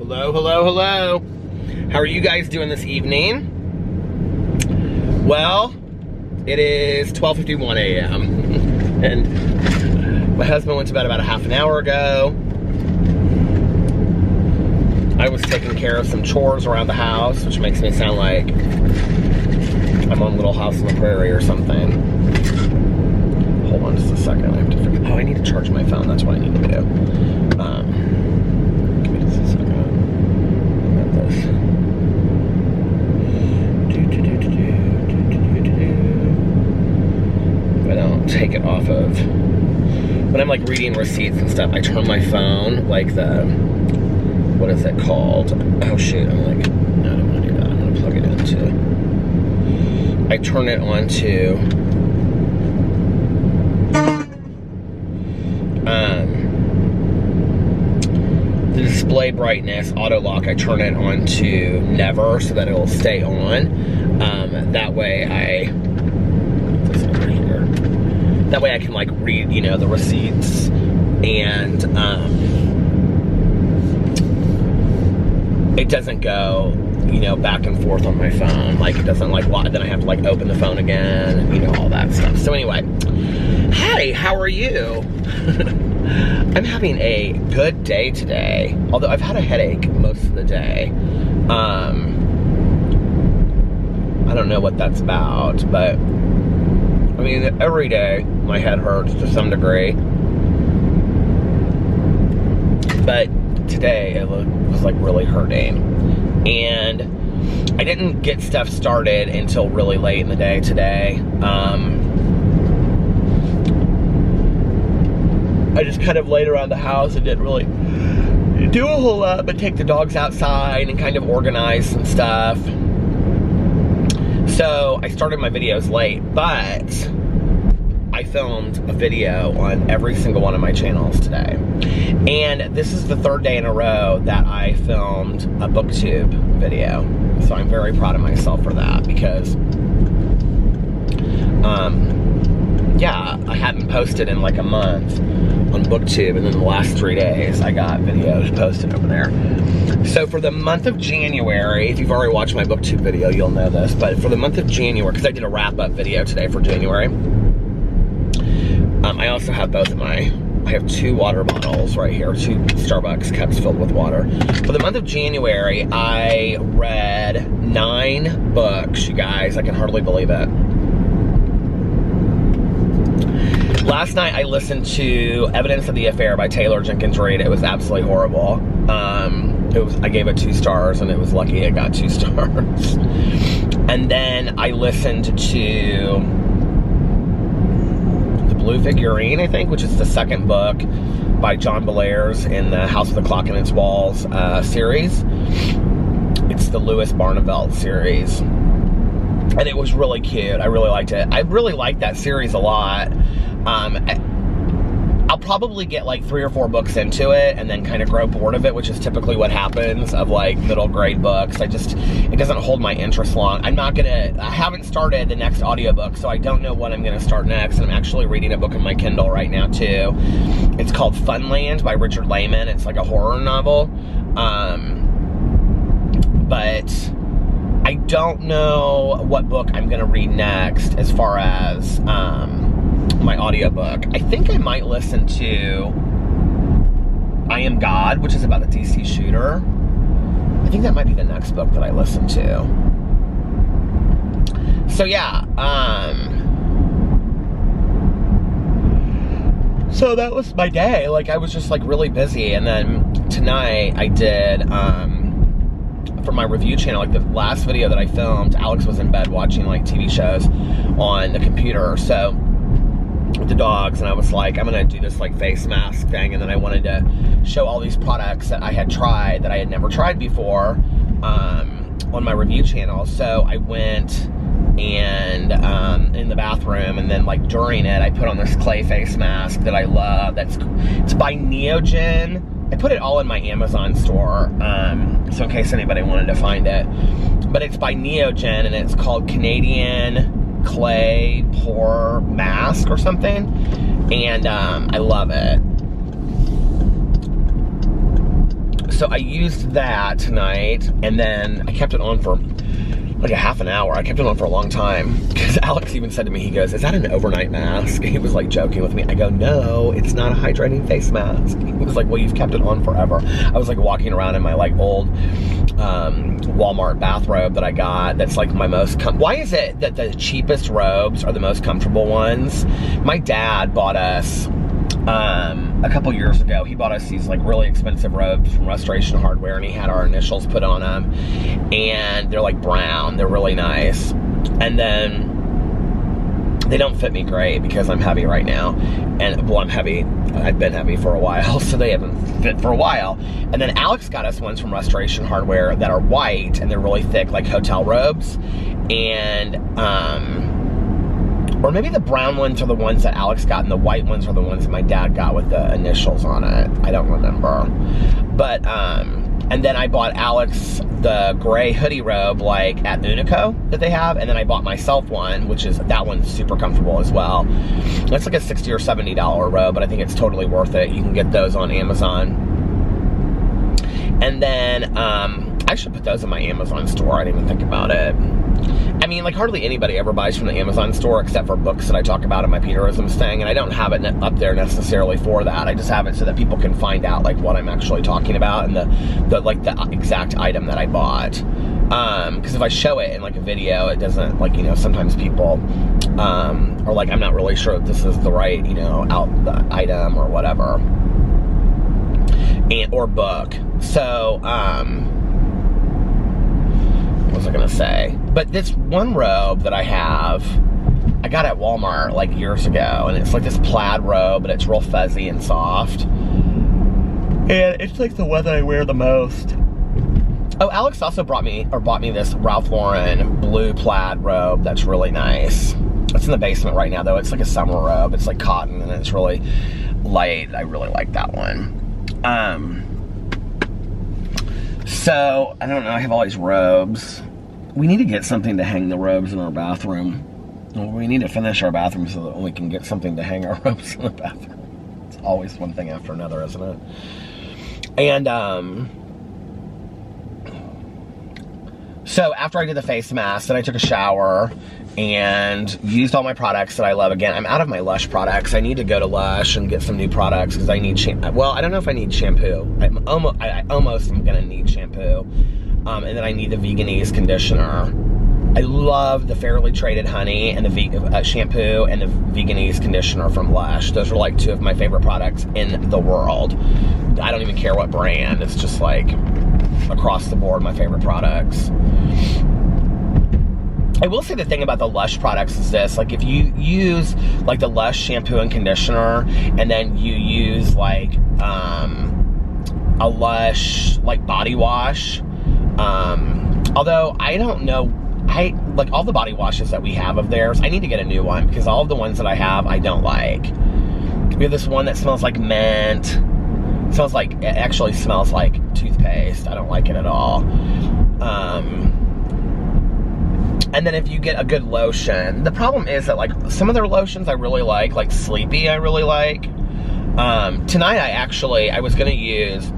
Hello, hello, hello. How are you guys doing this evening? Well, it is 12:51 a.m. and my husband went to bed about a half an hour ago. I was taking care of some chores around the house, which makes me sound like I'm on Little House on the Prairie or something. Hold on just a second. I have to figure. Oh, I need to charge my phone. That's what I need to do. Give me just a second. I got this. If I don't take it off of, when I'm like reading receipts and stuff, I turn my phone like the, what is it called? Oh shoot! I'm like, no, I don't want to do that. I'm gonna plug it into. I turn it on to the display brightness, auto lock. I turn it on to never so that it will stay on. That way this over here. That way I can like read, you know, the receipts and it doesn't go, you know, back and forth on my phone. Like it doesn't like, then I have to like open the phone again, you know, all that stuff. So anyway, hi, how are you? I'm having a good day today, although I've had a headache most of the day. I don't know what that's about, but I mean, every day my head hurts to some degree. But today it was like really hurting. And I didn't get stuff started until really late in the day today. I just kind of laid around the house and didn't really do a whole lot, but take the dogs outside and kind of organize some stuff. So I started my videos late, but I filmed a video on every single one of my channels today. And this is the third day in a row that I filmed a booktube video. So I'm very proud of myself for that because, yeah, I hadn't posted in like a month on booktube, and then the last 3 days I got videos posted over there. So for the month of January, if you've already watched my booktube video, you'll know this, but for the month of January, because I did a wrap-up video today for January, I also have both of I have 2 water bottles right here, 2 Starbucks cups filled with water. For the month of January, I read 9 books, you guys. I can hardly believe it. Last night, I listened to Evidence of the Affair by Taylor Jenkins Reid. It was absolutely horrible. I gave it 2 stars, and it was lucky it got 2 stars. And then I listened to Blue Figurine, I think, which is the second book by John Bellairs in the House with the Clock in Its Walls series. It's the Louis Barneveld series. And it was really cute. I really liked it. I really liked that series a lot. I'll probably get like 3 or 4 books into it and then kind of grow bored of it, which is typically what happens of like middle grade books. It doesn't hold my interest long. I haven't started the next audiobook, so I don't know what I'm gonna start next. And I'm actually reading a book on my Kindle right now too. It's called Funland by Richard Lehman. It's like a horror novel. But I don't know what book I'm gonna read next as far as my audiobook. I think I might listen to I Am God, which is about a DC shooter. I think that might be the next book that I listen to. So yeah, so that was my day. Like I was just like really busy, and then tonight I did for my review channel, like the last video that I filmed, Alex was in bed watching like TV shows on the computer, so with the dogs, and I was like, I'm gonna do this like face mask thing, and then I wanted to show all these products that I had tried that I had never tried before on my review channel. So I went and in the bathroom, and then like during it, I put on this clay face mask that I love. It's by Neogen. I put it all in my Amazon store, so in case anybody wanted to find it. But it's by Neogen, and it's called Canadian Clay Pore Mask or something, and I love it. so I used that tonight, and then I kept it on for like a half an hour. I kept it on for a long time, because Alex even said to me, he goes, is that an overnight mask? He was like joking with me. I go, no, it's not a hydrating face mask. He was like, well, you've kept it on forever. I was like walking around in my like old Walmart bathrobe that I got. That's like my most, why is it that the cheapest robes are the most comfortable ones? My dad bought us, a couple years ago, he bought us these like really expensive robes from Restoration Hardware, and he had our initials put on them, and they're like brown, they're really nice, and then they don't fit me great because I'm heavy right now, and well, I'm heavy, I've been heavy for a while, so they haven't fit for a while. And then Alex got us ones from Restoration Hardware that are white, and they're really thick, like hotel robes, and or maybe the brown ones are the ones that Alex got, and the white ones are the ones that my dad got with the initials on it. I don't remember. But, and then I bought Alex the gray hoodie robe, like, at Uniqlo that they have, and then I bought myself one, which is, that one's super comfortable as well. It's like a $60 or $70 robe, but I think it's totally worth it. You can get those on Amazon. And then, I should put those in my Amazon store. I didn't even think about it. I mean, like, hardly anybody ever buys from the Amazon store except for books that I talk about in my Peterisms thing, and I don't have it up there necessarily for that. I just have it so that people can find out, like, what I'm actually talking about and the exact item that I bought. Because if I show it in, like, a video, it doesn't, like, you know, sometimes people are like, I'm not really sure if this is the right, you know, the item or whatever. Or book. So, what was I gonna say? But this one robe that I have, I got at Walmart like years ago, and it's like this plaid robe, but it's real fuzzy and soft. And it's like the one that I wear the most. Oh, Alex also bought me this Ralph Lauren blue plaid robe that's really nice. It's in the basement right now, though. It's like a summer robe. It's like cotton, and it's really light. I really like that one. So, I don't know, I have all these robes. We need to get something to hang the robes in our bathroom. Well, we need to finish our bathroom so that we can get something to hang our robes in the bathroom. It's always one thing after another, isn't it? And, so after I did the face mask, then I took a shower and used all my products that I love. Again, I'm out of my Lush products. I need to go to Lush and get some new products because I need shampoo. Well, I don't know if I need shampoo. I almost am gonna need shampoo. And then I need the Veganese conditioner. I love the Fairly Traded Honey and the shampoo and the Veganese conditioner from Lush. Those are like two of my favorite products in the world. I don't even care what brand. It's just like across the board my favorite products. I will say the thing about the Lush products is this, like if you use like the Lush shampoo and conditioner and then you use like a Lush like body wash, although I don't know, like all the body washes that we have of theirs, I need to get a new one because all of the ones that I have I don't like. We have this one that smells like mint. It actually smells like toothpaste. I don't like it at all. And then if you get a good lotion, the problem is that like some of their lotions I really like Sleepy I really like. Tonight I was gonna use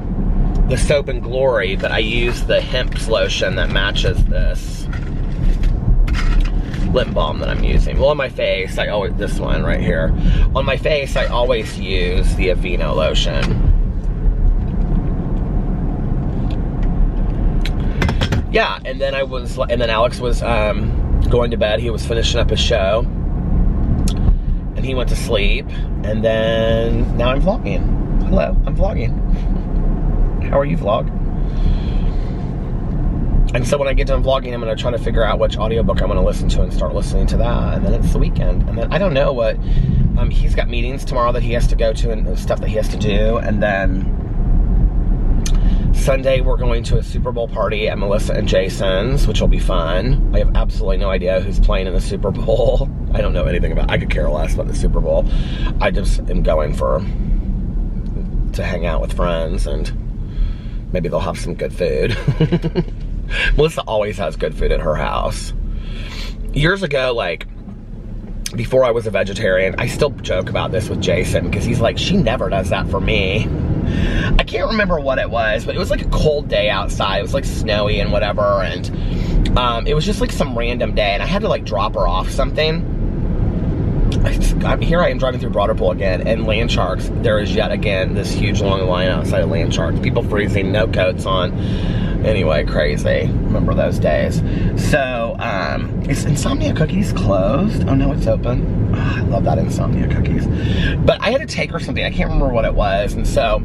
the Soap and Glory, but I used the Hemp's lotion that matches this lip balm that I'm using. Well, on my face, this one right here. On my face, I always use the Aveeno lotion. Yeah, and then Alex was going to bed. He was finishing up his show, and he went to sleep. And then now I'm vlogging. Hello, I'm vlogging. How are you, vlog? And so when I get done vlogging, I'm gonna try to figure out which audiobook I'm gonna listen to and start listening to that. And then it's the weekend. And then I don't know what, he's got meetings tomorrow that he has to go to and stuff that he has to do. And then Sunday, we're going to a Super Bowl party at Melissa and Jason's, which will be fun. I have absolutely no idea who's playing in the Super Bowl. I don't know anything about it. I could care less about the Super Bowl. I just am going to hang out with friends, and maybe they'll have some good food. Melissa always has good food at her house. Years ago, like, before I was a vegetarian, I still joke about this with Jason, because he's like, she never does that for me. I can't remember what it was, but it was like a cold day outside. It was like snowy and whatever, and it was just like some random day, and I had to like drop her off something. Here I am driving through Broaderpool again, and land sharks. There is yet again this huge long line outside of land sharks. People freezing, no coats on. Anyway, crazy. Remember those days. So, is Insomnia Cookies closed? Oh no, it's open. Oh, I love that Insomnia Cookies. But I had to take her something. I can't remember what it was, and so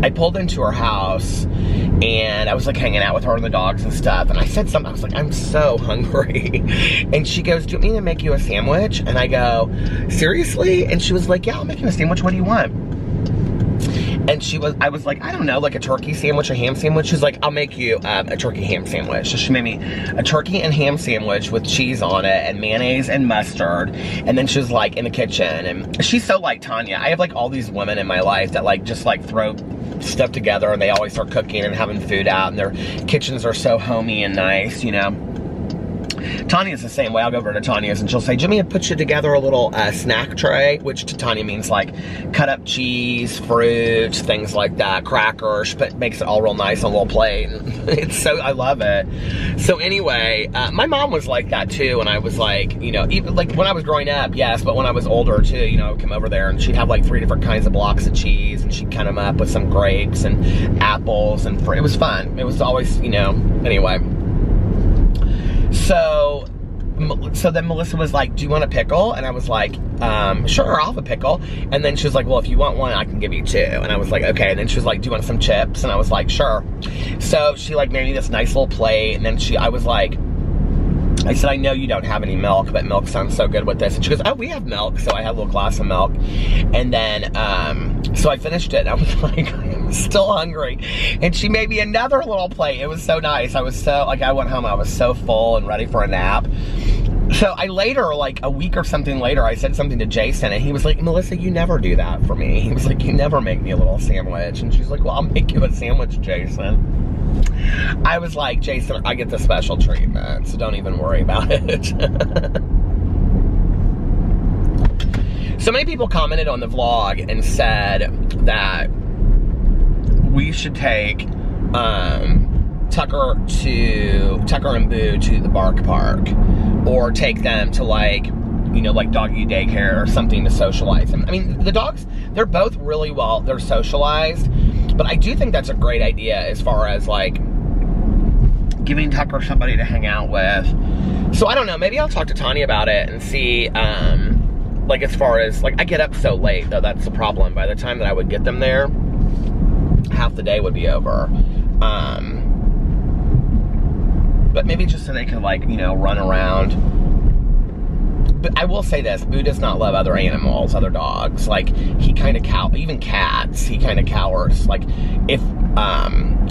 I pulled into her house, and I was like hanging out with her and the dogs and stuff, and I said something. I was like, I'm so hungry. And she goes, do you want me to make you a sandwich? And I go, seriously? And she was like, yeah, I'll make you a sandwich. What do you want? And I was like, I don't know, like a turkey sandwich, a ham sandwich. She's like, I'll make you a turkey ham sandwich. So she made me a turkey and ham sandwich with cheese on it and mayonnaise and mustard. And then she was like in the kitchen, and she's so like Tanya. I have like all these women in my life that like just like throw stuff together, and they always start cooking and having food out, and their kitchens are so homey and nice, you know. Tanya's the same way. I'll go over to Tanya's and she'll say, Jimmy, I put you together a little snack tray, which to Tanya means like cut up cheese, fruit, things like that, crackers, but makes it all real nice on a little plate. It's so, I love it. So anyway, my mom was like that too, and I was like, you know, even like when I was growing up, yes, but when I was older too, you know, I would come over there and she'd have like 3 different kinds of blocks of cheese, and she'd cut them up with some grapes and apples, and it was fun. It was always, you know, anyway. So then Melissa was like, do you want a pickle? And I was like, sure, I'll have a pickle. And then she was like, well, if you want one, I can give you 2. And I was like, okay. And then she was like, do you want some chips? And I was like, sure. So she like made me this nice little plate. And then I said, I know you don't have any milk, but milk sounds so good with this. And she goes, oh, we have milk. So I had a little glass of milk. And then, so I finished it. And I was like, I'm still hungry. And she made me another little plate. It was so nice. I was so, like, I went home, I was so full and ready for a nap. So I later, like a week or something later, I said something to Jason, and he was like, Melissa, you never do that for me. He was like, you never make me a little sandwich. And she's like, well, I'll make you a sandwich, Jason. I was like, Jason, I get the special treatment, so don't even worry about it. So many people commented on the vlog and said that we should take Tucker and Boo to the Bark Park, or take them to like, you know, like doggy daycare or something to socialize them. I mean, the dogs, they're both really well, they're socialized, but I do think that's a great idea as far as like giving Tucker somebody to hang out with. So I don't know, maybe I'll talk to Tanya about it and see, like as far as, like I get up so late though, that's the problem. By the time that I would get them there, half the day would be over. But maybe just so they could like, you know, run around. But I will say this, Boo does not love other animals, other dogs. Like, he kind of even cats, he kind of cowers. Like, if,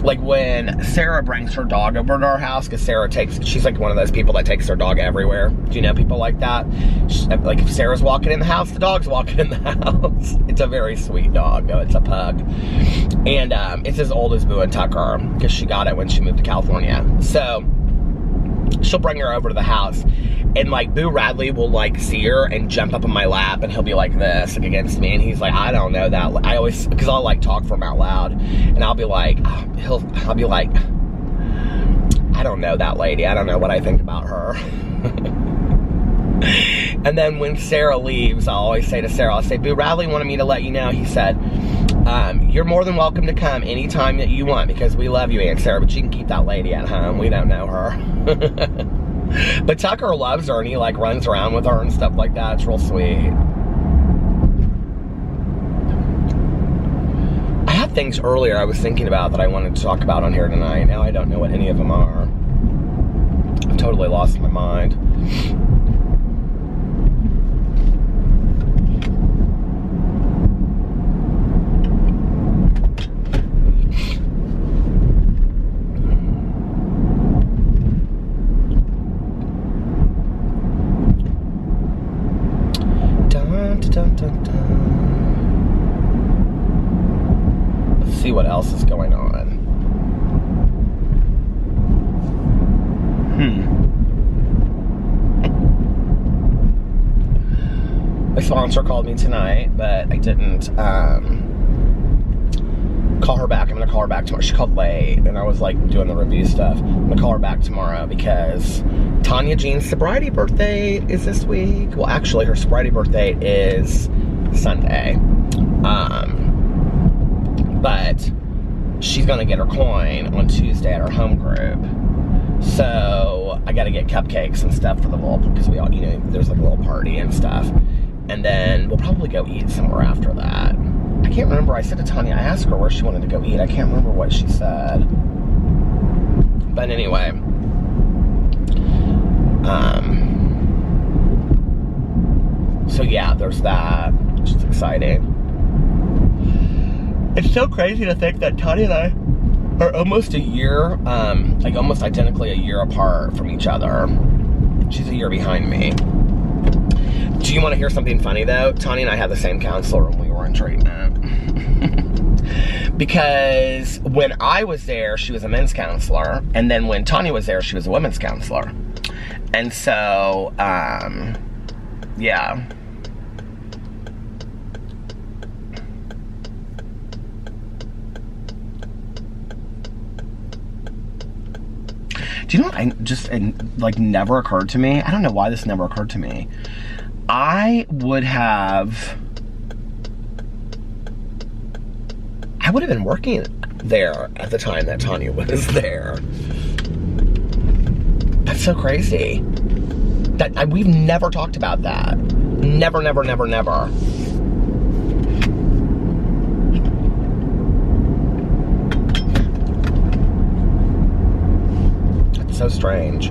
like when Sarah brings her dog over to our house, because she's like one of those people that takes her dog everywhere. Do you know people like that? Like, if Sarah's walking in the house, the dog's walking in the house. It's a very sweet dog, though. It's a pug. And it's as old as Boo and Tucker, because she got it when she moved to California. So she'll bring her over to the house, and like Boo Radley will like see her and jump up on my lap, and he'll be like this, like against me, and he's like, I don't know that. I always, because I'll like talk for him out loud, and I'll be like, I'll be like, I don't know that lady. I don't know what I think about her. And then when Sarah leaves, I'll always say to Sarah, I'll say, Boo Radley wanted me to let you know, he said, you're more than welcome to come anytime that you want, because we love you, Aunt Sarah, but you can keep that lady at home. We don't know her. But Tucker loves her, and he like runs around with her and stuff like that. It's real sweet. I had things earlier I was thinking about that I wanted to talk about on here tonight. Now I don't know what any of them are. I've totally lost my mind. Dun, dun, dun. Let's see what else is going on. My sponsor called me tonight, but I didn't call her back. I'm gonna call her back tomorrow. She called late, and I was like doing the review stuff. I'm gonna call her back tomorrow because Tanya Jean's sobriety birthday is this week. Well, actually, her sobriety birthday is Sunday. But she's gonna get her coin on Tuesday at her home group. So I gotta get cupcakes and stuff for the little, because we all, you know, there's like a little party and stuff. And then we'll probably go eat somewhere after that. I can't remember. I said to Tanya, I asked her where she wanted to go eat. I can't remember what she said. But anyway. So yeah, there's that, which is exciting. It's so crazy to think that Tanya and I are almost a year, like almost identically a year apart from each other. She's a year behind me. Do you want to hear something funny though? Tanya and I had the same counselor when we were in treatment. Because when I was there, she was a men's counselor. And then when Tanya was there, she was a women's counselor. And so, yeah. Do you know what it like never occurred to me? I don't know why this never occurred to me. I would have been working there at the time that Tanya was there. That's so crazy. We've never talked about that. Never, never, never, never. That's so strange.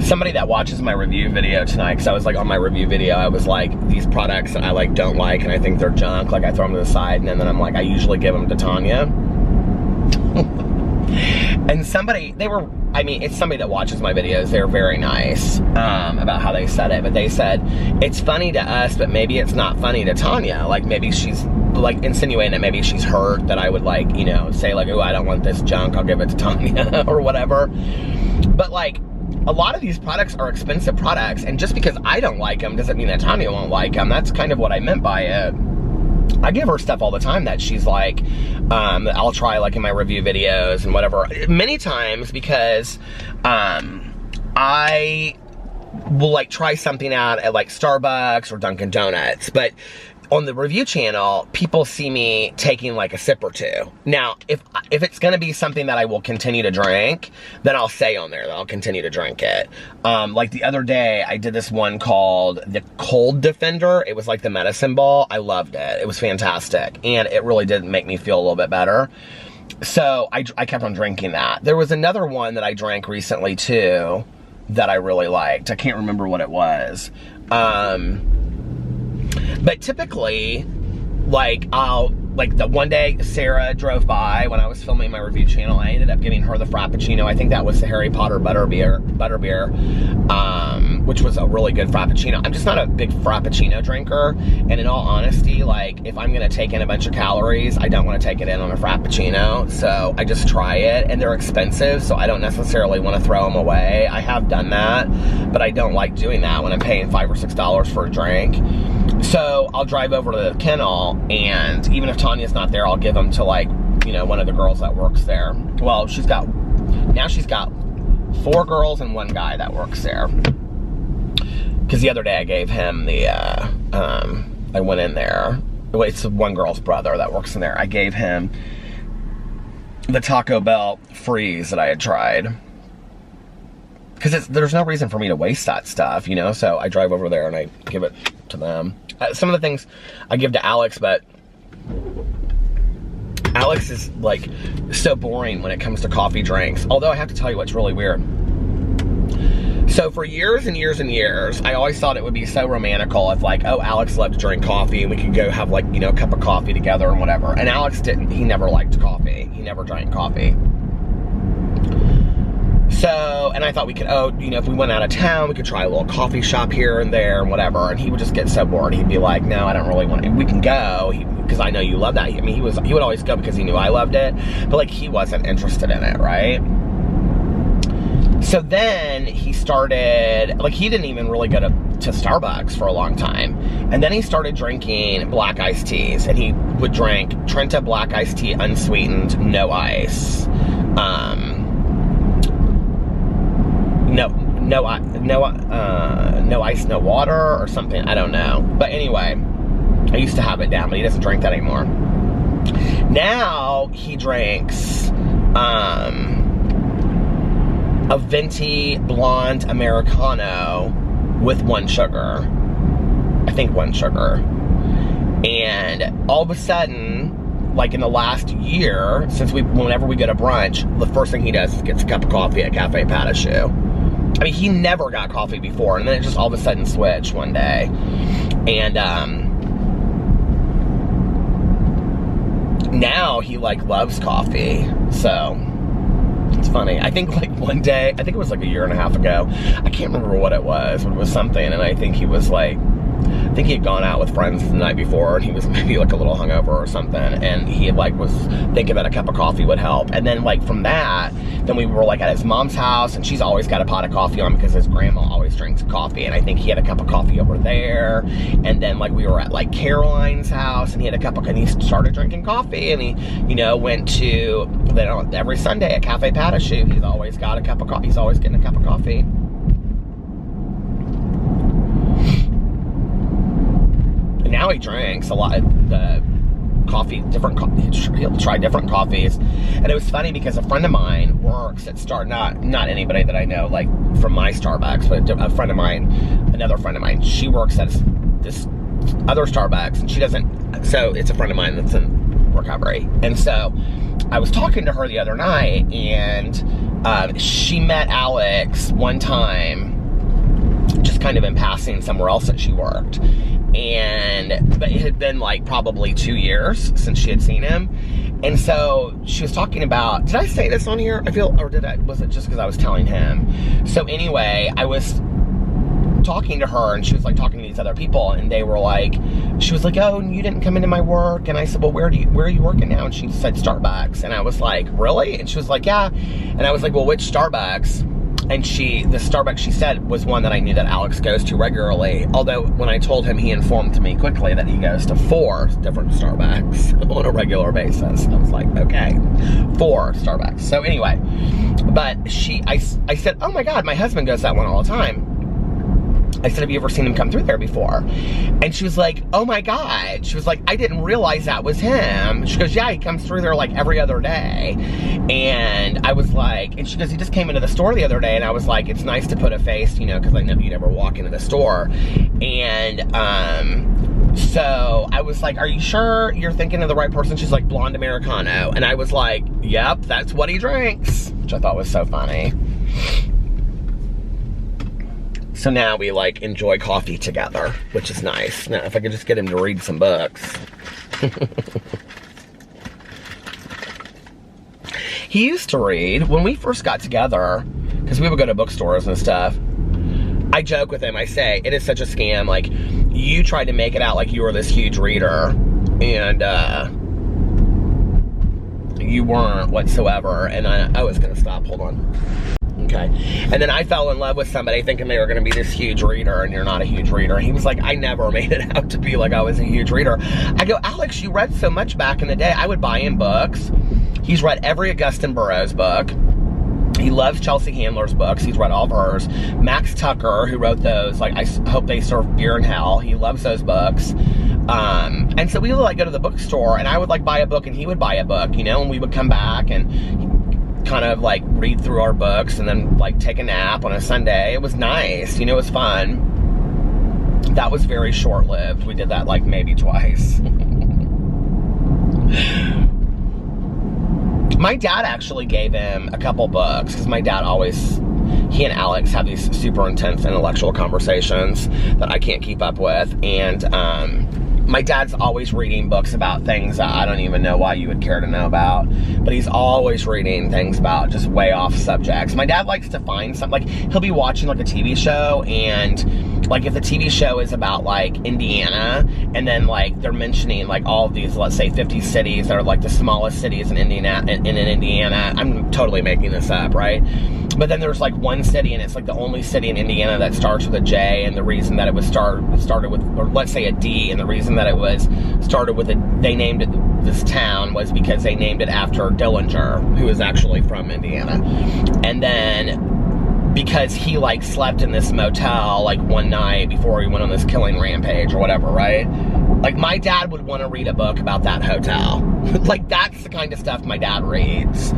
Somebody that watches my review video tonight, because I was like on my review video, I was like, these products that I like don't like and I think they're junk, like I throw them to the side, and then I'm like, I usually give them to Tanya. And somebody, it's somebody that watches my videos, they're very nice about how they said it, but they said, it's funny to us, but maybe it's not funny to Tanya. Like maybe she's like insinuating that maybe she's hurt that I would like, you know, say like, oh, I don't want this junk, I'll give it to Tanya or whatever. But like, a lot of these products are expensive products, and just because I don't like them doesn't mean that Tanya won't like them. That's kind of what I meant by it. I give her stuff all the time that she's like, I'll try like in my review videos and whatever. Many times because I will like try something out at like Starbucks or Dunkin' Donuts, but on the review channel, people see me taking like a sip or two. Now, if it's gonna be something that I will continue to drink, then I'll say on there that I'll continue to drink it. Like the other day, I did this one called the Cold Defender. It was like the medicine ball. I loved it. It was fantastic. And it really did make me feel a little bit better. So I kept on drinking that. There was another one that I drank recently too that I really liked. I can't remember what it was. But typically, like, the one day Sarah drove by when I was filming my review channel, I ended up giving her the Frappuccino. I think that was the Harry Potter butterbeer, which was a really good Frappuccino. I'm just not a big Frappuccino drinker, and in all honesty, like, if I'm gonna take in a bunch of calories, I don't wanna take it in on a Frappuccino, so I just try it, and they're expensive, so I don't necessarily wanna throw them away. I have done that, but I don't like doing that when I'm paying $5 or $6 for a drink. So I'll drive over to the kennel, and even if Tanya's not there, I'll give them to, like, you know, one of the girls that works there. Well, now she's got 4 girls and 1 guy that works there. Because the other day I gave him the, I went in there. It's one girl's brother that works in there. I gave him the Taco Bell freeze that I had tried. Because there's no reason for me to waste that stuff, you know? So I drive over there and I give it to them. Some of the things I give to Alex, but Alex is like so boring when it comes to coffee drinks. Although I have to tell you what's really weird. So for years and years and years, I always thought it would be so romantical if like, oh, Alex loved to drink coffee and we could go have like, you know, a cup of coffee together and whatever. And Alex didn't. He never liked coffee. He never drank coffee. So, and I thought we could, oh, you know, if we went out of town, we could try a little coffee shop here and there and whatever. And he would just get so bored. He'd be like, no, I don't really want to. We can go because I know you love that. I mean, he would always go because he knew I loved it, but like he wasn't interested in it, right? So then he started, like, he didn't even really go to Starbucks for a long time. And then he started drinking black iced teas. And he would drink Trenta black iced tea, unsweetened, no ice. No ice, no water, or something. I don't know. But anyway, I used to have it down, but he doesn't drink that anymore. Now he drinks a venti blonde Americano with 1 sugar. I think 1 sugar. And all of a sudden, like in the last year, whenever we go to brunch, the first thing he does is gets a cup of coffee at Cafe Pas de Choux. I mean, he never got coffee before, and then it just all of a sudden switched one day. And now he like loves coffee. So it's funny. I think like one day, I think it was like a year and a half ago, I can't remember what it was, but it was something, and I think he was like, I think he had gone out with friends the night before, and he was maybe like a little hungover or something, and he like was thinking that a cup of coffee would help. And then like from that, then we were like at his mom's house, and she's always got a pot of coffee on because his grandma always drinks coffee, and I think he had a cup of coffee over there. And then like we were at like Caroline's house, and he had a cup of, and he started drinking coffee, and he, you know, went to, then every Sunday at Cafe Pas de Choux, he's always got a cup of coffee, he's always getting a cup of coffee. Now he drinks a lot of the coffee, he'll try different coffees. And it was funny because a friend of mine works at not anybody that I know, like from my Starbucks, but a friend of mine, another friend of mine, she works at this other Starbucks, and she doesn't, so it's a friend of mine that's in recovery. And so I was talking to her the other night, and she met Alex one time, just kind of in passing somewhere else that she worked. But it had been like probably 2 years since she had seen him. And so she was talking about, did I say this on here? I feel, or was it just because I was telling him? So anyway, I was talking to her, and she was like talking to these other people, and they were like, she was like, oh, you didn't come into my work. And I said, well, where are you working now? And she said Starbucks. And I was like, really? And she was like, yeah. And I was like, well, which Starbucks? And the Starbucks she said was one that I knew that Alex goes to regularly. Although when I told him, he informed me quickly that he goes to 4 different Starbucks on a regular basis. I was like, okay, 4 Starbucks. So anyway, but I said, oh my God, my husband goes that one all the time. I said, have you ever seen him come through there before? And she was like, oh my God. She was like, I didn't realize that was him. She goes, yeah, he comes through there like every other day. And I was like, and she goes, he just came into the store the other day. And I was like, it's nice to put a face, you know, because I know you never walk into the store. And so I was like, are you sure you're thinking of the right person? She's like, blonde Americano. And I was like, yep, that's what he drinks, which I thought was so funny. So now we like enjoy coffee together, which is nice. Now, if I could just get him to read some books. He used to read when we first got together, because we would go to bookstores and stuff. I joke with him, I say, it is such a scam. Like, you tried to make it out like you were this huge reader, and you weren't whatsoever. And I was gonna stop, hold on. Okay. And then I fell in love with somebody thinking they were going to be this huge reader, and you're not a huge reader. And he was like, I never made it out to be like I was a huge reader. I go, Alex, you read so much back in the day. I would buy him books. He's read every Augustin Burroughs book. He loves Chelsea Handler's books. He's read all of hers. Max Tucker, who wrote those, like, I Hope They Serve Beer in Hell. He loves those books. And so we would like go to the bookstore, and I would like buy a book, and he would buy a book, you know, and we would come back and kind of like read through our books and then like take a nap on a Sunday. It was nice, you know, it was fun. That was very short-lived. We did that like maybe twice. My dad actually gave him a couple books, because my dad always, he and Alex have these super intense intellectual conversations that I can't keep up with. And my dad's always reading books about things that I don't even know why you would care to know about, but he's always reading things about just way off subjects. My dad likes to find something, like he'll be watching like a TV show, and like if the TV show is about like Indiana, and then like they're mentioning like all of these, let's say 50 cities that are like the smallest cities in Indiana, I'm totally making this up, right? But then there's like one city, and it's like the only city in Indiana that starts with a J, and the reason that it was started with, or let's say a D, and the reason that it was started with they named it this town was because they named it after Dillinger, who is actually from Indiana. And then because he like slept in this motel like one night before he went on this killing rampage or whatever, right? Like, my dad would want to read a book about that hotel. Like, that's the kind of stuff my dad reads.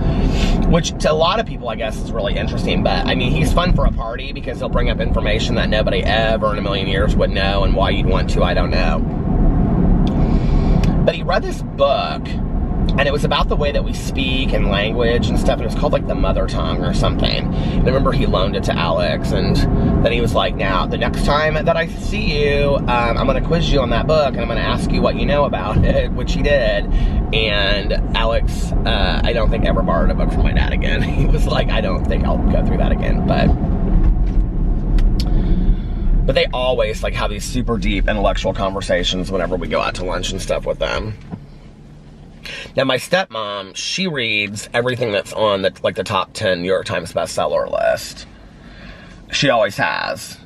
Which, to a lot of people, I guess, is really interesting. But, I mean, he's fun for a party because he'll bring up information that nobody ever in a million years would know. And why you'd want to, I don't know. But he read this book, and it was about the way that we speak and language and stuff. And it was called, like, the mother tongue or something. And I remember he loaned it to Alex. And then he was like, now, the next time that I see you, I'm going to quiz you on that book. And I'm going to ask you what you know about it, which he did. And Alex, I don't think ever borrowed a book from my dad again. He was like, I don't think I'll go through that again. But they always, like, have these super deep intellectual conversations whenever we go out to lunch and stuff with them. Now, my stepmom, she reads everything that's on the, like, the top 10 New York Times bestseller list. She always has.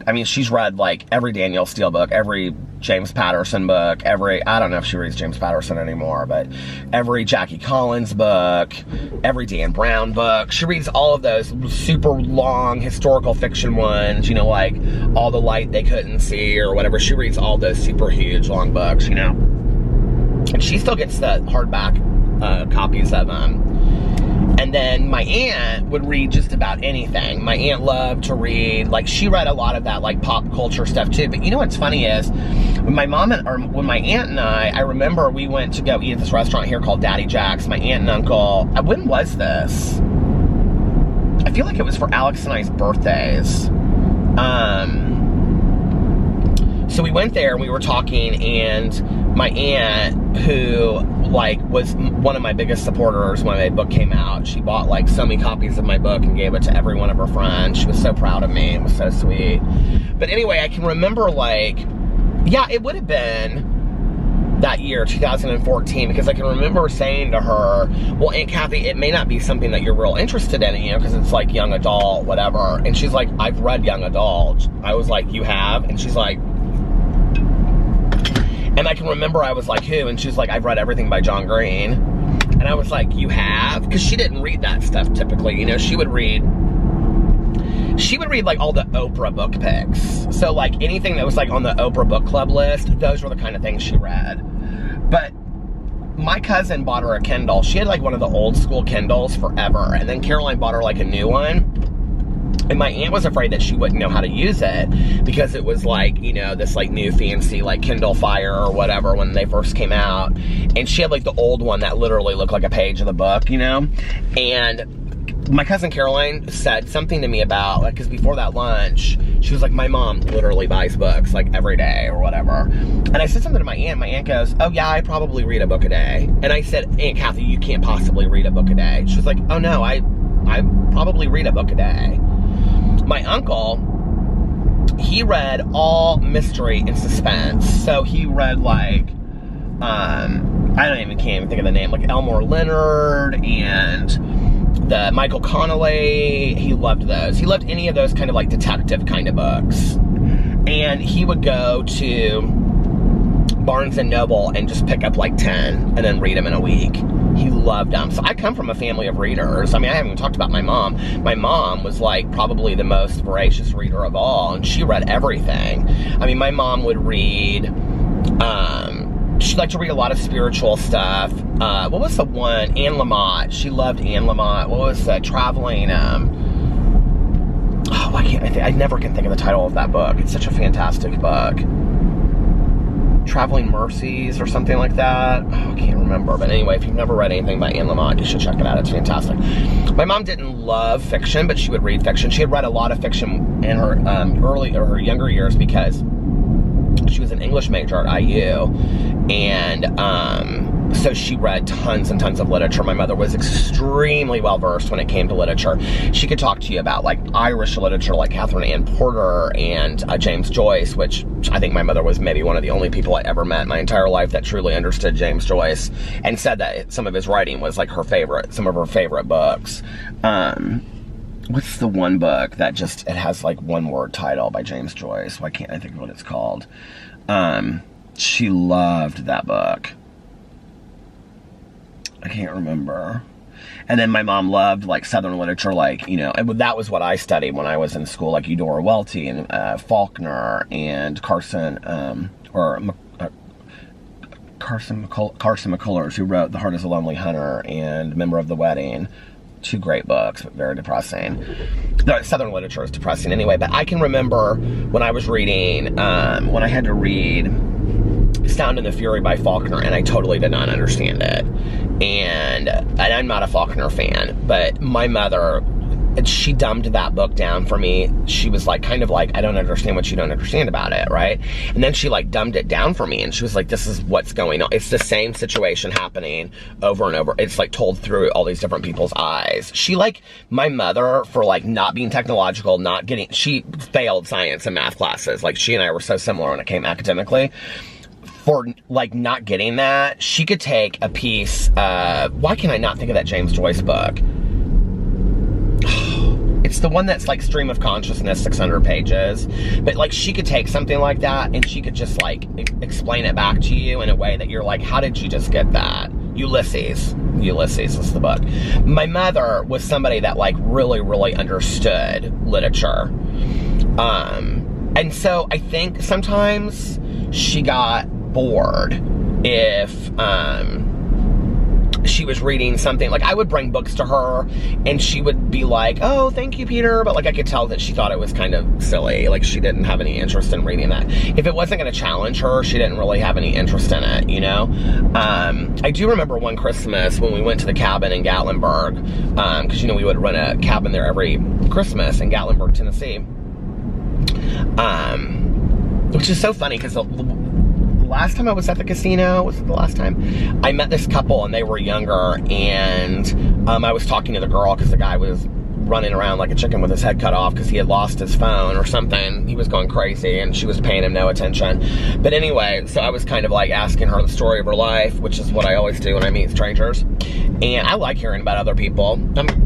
I mean, she's read, like, every Danielle Steele book, every James Patterson book, I don't know if she reads James Patterson anymore, but every Jackie Collins book, every Dan Brown book. She reads all of those super long historical fiction ones, you know, like All the Light They Couldn't See or whatever. She reads all those super huge long books, you know. And she still gets the hardback copies of them. And then my aunt would read just about anything. My aunt loved to read, like, she read a lot of that, like, pop culture stuff too. But you know what's funny is, when my aunt and I remember we went to go eat at this restaurant here called Daddy Jack's, my aunt and uncle. When was this? I feel like it was for Alex and I's birthdays. So we went there and we were talking, and my aunt, who, like, was one of my biggest supporters when my book came out, she bought, like, so many copies of my book and gave it to every one of her friends. She was so proud of me. It was so sweet. But anyway, I can remember, like, yeah, it would have been that year, 2014, because I can remember saying to her, well, Aunt Kathy, it may not be something that you're real interested in, you know, because it's, like, young adult, whatever. And she's like, I've read young adult. I was like, you have? And she's like, and I can remember I was like, who? And she's like, I've read everything by John Green. And I was like, you have? Because she didn't read that stuff typically. You know, she would read like all the Oprah book picks. So like anything that was like on the Oprah book club list, those were the kind of things she read. But my cousin bought her a Kindle. She had like one of the old school Kindles forever. And then Caroline bought her like a new one. And my aunt was afraid that she wouldn't know how to use it because it was like, you know, this like new fancy like Kindle Fire or whatever when they first came out. And she had like the old one that literally looked like a page of the book, you know? And my cousin Caroline said something to me about, like, because before that lunch, she was like, my mom literally buys books like every day or whatever. And I said something to my aunt. My aunt goes, oh yeah, I probably read a book a day. And I said, Aunt Kathy, you can't possibly read a book a day. She was like, oh no, I probably read a book a day. My uncle, he read all mystery and suspense. So he read like, can't even think of the name, like Elmore Leonard and the Michael Connolly. He loved those. He loved any of those kind of like detective kind of books. And he would go to Barnes and Noble and just pick up like 10 and then read them in a week. He loved them. So I come from a family of readers. I mean, I haven't even talked about my mom. My mom was like probably the most voracious reader of all, and she read everything. I mean, my mom would read, she liked to read a lot of spiritual stuff. What was the one? Anne Lamott. She loved Anne Lamott. What was the traveling, I never can think of the title of that book. It's such a fantastic book. Traveling Mercies or something like that. Oh, I can't remember. But anyway, if you've never read anything by Anne Lamott, you should check it out. It's fantastic. My mom didn't love fiction, but she would read fiction. She had read a lot of fiction in her her younger years because she was an English major at IU. And so she read tons and tons of literature. My mother was extremely well versed when it came to literature. She could talk to you about like Irish literature, like Catherine Ann Porter and James Joyce, which I think my mother was maybe one of the only people I ever met in my entire life that truly understood James Joyce and said that some of his writing was like some of her favorite books. what's the one book that just, it has like one word title by James Joyce. Why can't I think of what it's called? She loved that book. I can't remember. And then my mom loved like Southern literature, like, you know, and that was what I studied when I was in school, like Eudora Welty and Faulkner and Carson McCullers, who wrote The Heart is a Lonely Hunter and Member of the Wedding. 2 great books, but very depressing. Southern literature is depressing anyway, but I can remember when I was reading, when I had to read Sound and the Fury by Faulkner, and I totally did not understand it. And I'm not a Faulkner fan, but my mother, she dumbed that book down for me. She was like, kind of like, I don't understand what you don't understand about it, right? And then she like dumbed it down for me, and she was like, this is what's going on. It's the same situation happening over and over. It's like told through all these different people's eyes. She, like, my mother, for like not being technological, she failed science and math classes. Like, she and I were so similar when it came academically. For like not getting that, she could take a piece, why can I not think of that James Joyce book? It's the one that's like Stream of Consciousness, 600 pages. But like, she could take something like that and she could just like explain it back to you in a way that you're like, how did you just get that? Ulysses is the book. My mother was somebody that like really, really understood literature. And so I think sometimes she got bored if she was reading something. Like, I would bring books to her and she would be like, oh, thank you, Peter, but like I could tell that she thought it was kind of silly. Like, she didn't have any interest in reading that. If it wasn't going to challenge her, she didn't really have any interest in it, you know. I do remember one Christmas when we went to the cabin in Gatlinburg, because, you know, we would run a cabin there every Christmas in Gatlinburg, Tennessee, which is so funny because the last time I was at the casino, was it the last time? I met this couple and they were younger, and I was talking to the girl because the guy was running around like a chicken with his head cut off because he had lost his phone or something. He was going crazy and she was paying him no attention. But anyway, so I was kind of like asking her the story of her life, which is what I always do when I meet strangers. And I like hearing about other people.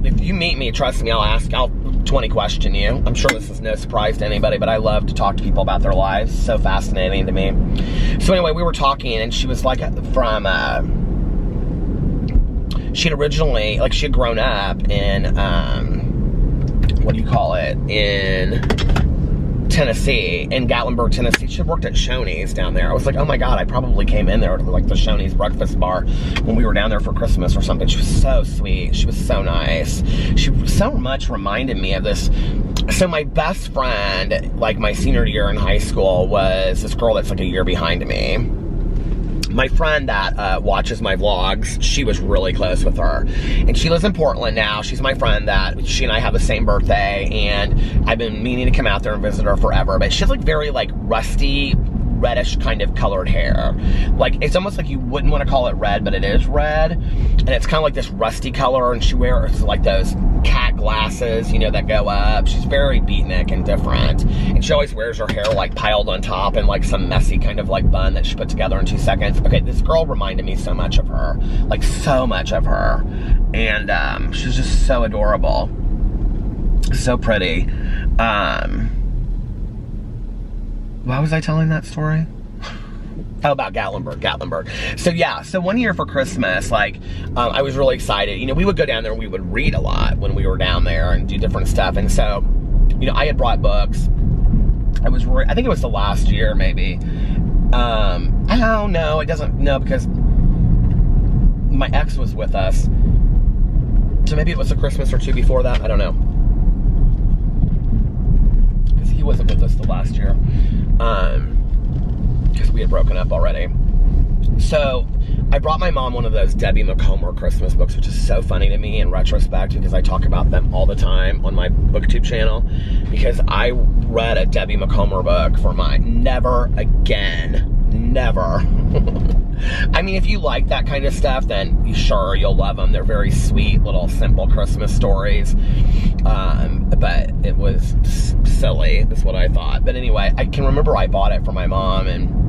If you meet me, trust me, I'll 20 question you. I'm sure this is no surprise to anybody, but I love to talk to people about their lives. So fascinating to me. So anyway, we were talking and she was like from, she had originally, like, she had grown up in, what do you call it, in Tennessee, in Gatlinburg, Tennessee. She worked at Shoney's down there. I was like, oh my God, I probably came in there to like the Shoney's breakfast bar when we were down there for Christmas or something. She was so sweet. She was so nice. She so much reminded me of this. So my best friend, like my senior year in high school, was this girl that's like a year behind me. My friend that watches my vlogs, she was really close with her. And she lives in Portland now. She's my friend that, she and I have the same birthday, and I've been meaning to come out there and visit her forever. But she has like very like rusty, reddish kind of colored hair. Like, it's almost like you wouldn't want to call it red, but it is red. And it's kind of like this rusty color, and she wears like those cat glasses, you know, that go up. She's very beatnik and different. And she always wears her hair like piled on top in like some messy kind of like bun that she put together in 2 seconds. Okay, this girl reminded me so much of her. Like, so much of her. And she's just so adorable. So pretty. Why was I telling that story? Oh, about Gatlinburg. So yeah, so one year for Christmas, like, I was really excited. You know, we would go down there and we would read a lot when we were down there and do different stuff. And so, you know, I had brought books. I think it was the last year, maybe. I don't know, it doesn't, no, because my ex was with us. So maybe it was a Christmas or two before that, I don't know. Because he wasn't with us the last year. Because we had broken up already. So I brought my mom one of those Debbie McComber Christmas books, which is so funny to me in retrospect because I talk about them all the time on my BookTube channel. Because I read a Debbie McComber book for mine. Never again. Never. I mean, if you like that kind of stuff, then sure, you'll love them. They're very sweet, little simple Christmas stories. But it was silly, is what I thought. But anyway, I can remember I bought it for my mom, and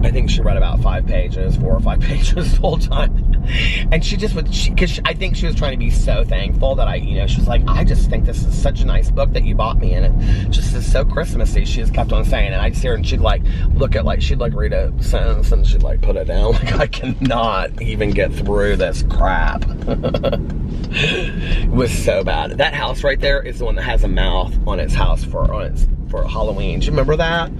I think she read about 4 or 5 pages the whole time. And she just would, because I think she was trying to be so thankful that she was like, I just think this is such a nice book that you bought me, and it just is so Christmassy. She just kept on saying it. I'd see her and she'd like look at she'd like read a sentence and she'd like put it down. Like, I cannot even get through this crap. It was so bad. That house right there is the one that has a mouth on its house for Halloween. Do you remember that?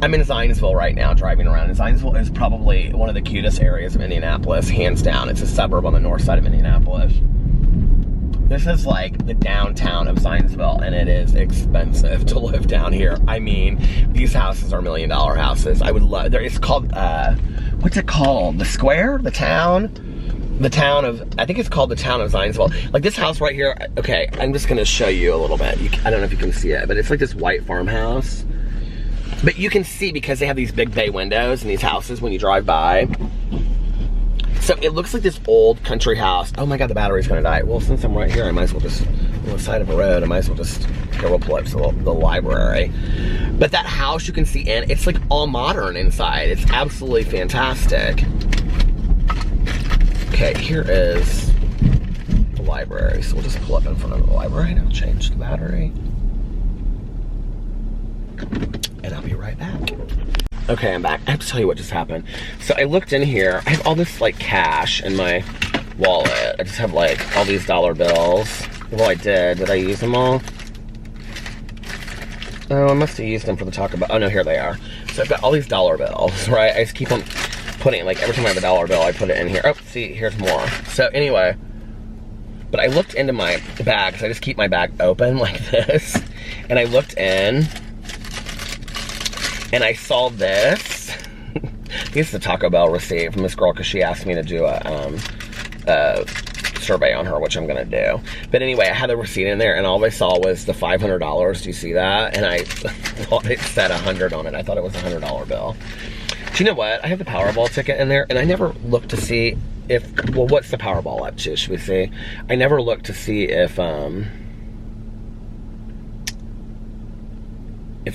I'm in Zionsville right now, driving around. And Zionsville is probably one of the cutest areas of Indianapolis, hands down. It's a suburb on the north side of Indianapolis. This is like the downtown of Zionsville, and it is expensive to live down here. I mean, these houses are $1 million houses. I would love, it's called, what's it called? The Square? The town? The town of, I think it's called the town of Zionsville. Like this house right here, okay, I'm just gonna show you a little bit. I don't know if you can see it, but it's like this white farmhouse. But you can see because they have these big bay windows in these houses when you drive by. So it looks like this old country house. Oh my God, the battery's gonna die. Well, since I'm right here, I might as well just, on the side of a road, I might as well just go real close to the library. But that house you can see in, it's like all modern inside. It's absolutely fantastic. Okay, here is the library. So we'll just pull up in front of the library and I'll change the battery. And I'll be right back. Okay, I'm back. I have to tell you what just happened. So I looked in here. I have all this like cash in my wallet. I just have like all these dollar bills. Well, I did. Did I use them all? Oh, I must have used them for the Taco Bell. Oh no, here they are. So I've got all these dollar bills, right? I just keep on putting, like every time I have a dollar bill, I put it in here. Oh, see, here's more. So anyway, but I looked into my bag, because I just keep my bag open like this. And I looked in, and I saw this. This is a Taco Bell receipt from this girl because she asked me to do a survey on her, which I'm gonna do. But anyway, I had the receipt in there, and all I saw was the $500. Do you see that? And I thought it said 100 on it. I thought it was a $100 bill. Do you know what? I have the Powerball ticket in there, and I never looked to see if, well, what's the Powerball up to? Should we see? I never looked to see if I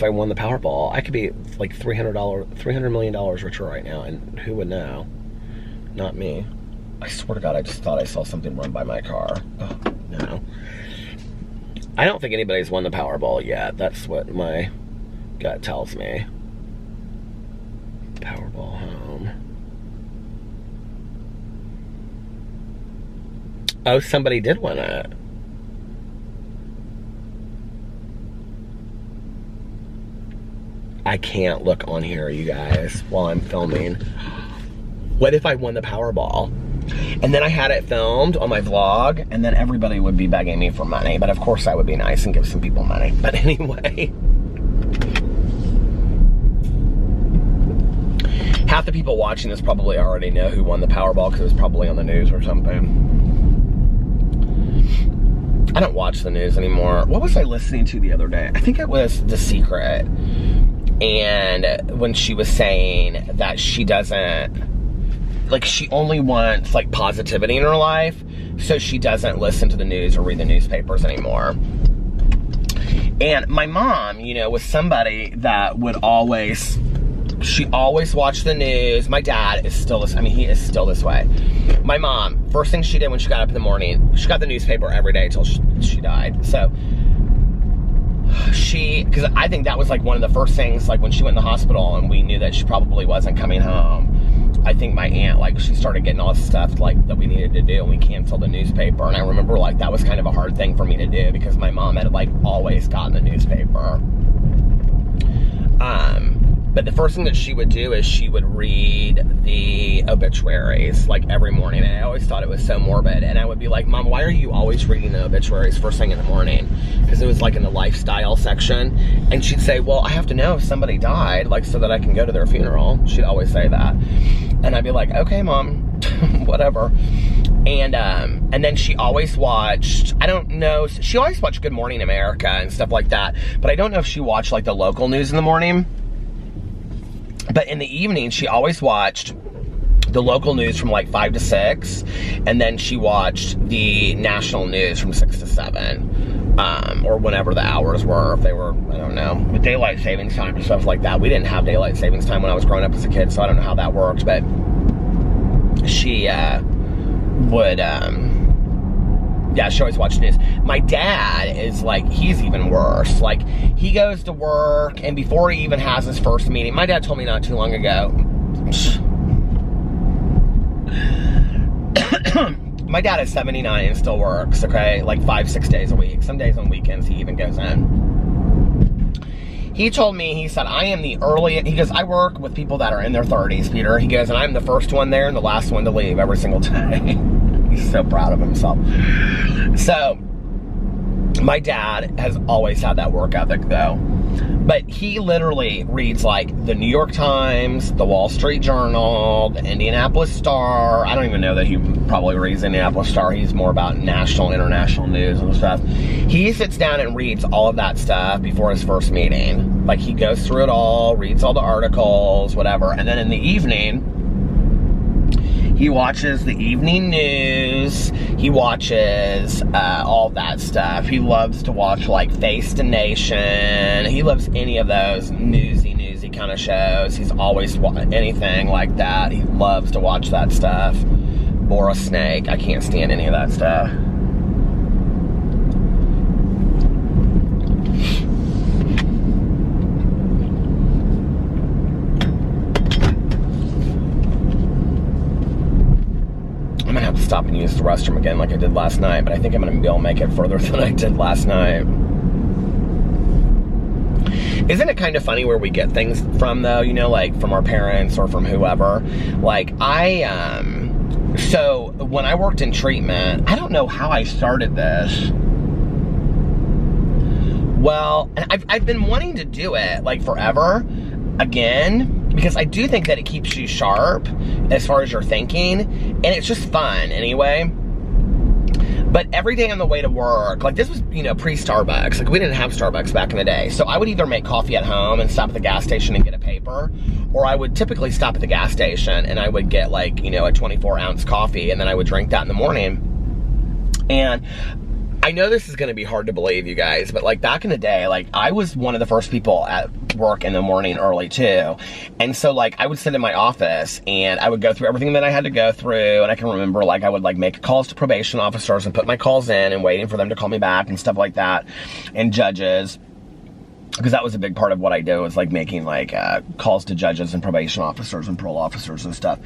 won the Powerball. I could be like $300 million richer right now, and who would know? Not me. I swear to God, I just thought I saw something run by my car. Oh, no. I don't think anybody's won the Powerball yet. That's what my gut tells me. Powerball home. Oh, somebody did win it. I can't look on here, you guys, while I'm filming. What if I won the Powerball? And then I had it filmed on my vlog, and then everybody would be begging me for money. But of course I would be nice and give some people money. But anyway. Half the people watching this probably already know who won the Powerball because it was probably on the news or something. I don't watch the news anymore. What was I listening to the other day? I think it was The Secret. And when she was saying that she doesn't, like, she only wants, like, positivity in her life, so she doesn't listen to the news or read the newspapers anymore. And my mom, you know, was somebody that would always, she always watched the news. My dad is still this, I mean, he is still this way. My mom, first thing she did when she got up in the morning, she got the newspaper every day until she died. So because I think that was like one of the first things, like when she went in the hospital and we knew that she probably wasn't coming home. I think my aunt, like, she started getting all this stuff like that we needed to do, and we canceled the newspaper. And I remember, like, that was kind of a hard thing for me to do because my mom had, like, always gotten the newspaper. But the first thing that she would do is she would read the obituaries, like, every morning. And I always thought it was so morbid. And I would be like, Mom, why are you always reading the obituaries first thing in the morning? Because it was, like, in the lifestyle section. And she'd say, well, I have to know if somebody died, like, so that I can go to their funeral. She'd always say that. And I'd be like, okay, Mom, whatever. And then she always watched, I don't know, she always watched Good Morning America and stuff like that. But I don't know if she watched, like, the local news in the morning. But in the evening, she always watched the local news from like 5 to 6, and then she watched the national news from 6 to 7, or whenever the hours were, if they were, I don't know, with daylight savings time and stuff like that. We didn't have daylight savings time when I was growing up as a kid, so I don't know how that worked, but she yeah, she always watched news. My dad is like, he's even worse. Like, he goes to work, and before he even has his first meeting, my dad told me not too long ago, my dad is 79 and still works, okay? Like 5-6 days a week. Some days on weekends he even goes in. He told me, he said, I am the earliest, he goes, I work with people that are in their 30s, Peter. He goes, and I'm the first one there and the last one to leave every single day. He's so proud of himself. So, my dad has always had that work ethic though. But he literally reads like the New York Times, the Wall Street Journal, the Indianapolis Star. I don't even know that he probably reads the Indianapolis Star. He's more about national, international news and stuff. He sits down and reads all of that stuff before his first meeting. Like, he goes through it all, reads all the articles, whatever. And then in the evening, he watches the evening news. He watches all that stuff. He loves to watch like Face the Nation. He loves any of those newsy kind of shows. He's always anything like that. He loves to watch that stuff. Or a snake. I can't stand any of that stuff. Stop and use the restroom again like I did last night, but I think I'm going to be able to make it further than I did last night. Isn't it kind of funny where we get things from though, you know, like from our parents or from whoever? Like so when I worked in treatment, I don't know how I started this. Well, and I've been wanting to do it like forever again, because I do think that it keeps you sharp as far as your thinking, and it's just fun anyway. But every day on the way to work, like this was, you know, pre-Starbucks. Like we didn't have Starbucks back in the day. So I would either make coffee at home and stop at the gas station and get a paper, or I would typically stop at the gas station and I would get like, you know, a 24-ounce coffee, and then I would drink that in the morning. And I know this is going to be hard to believe, you guys, but like back in the day, like I was one of the first people at work in the morning early too. And so like I would sit in my office and I would go through everything that I had to go through. And I can remember like I would like make calls to probation officers and put my calls in and waiting for them to call me back and stuff like that. And judges, because that was a big part of what I do, is like making like calls to judges and probation officers and parole officers and stuff.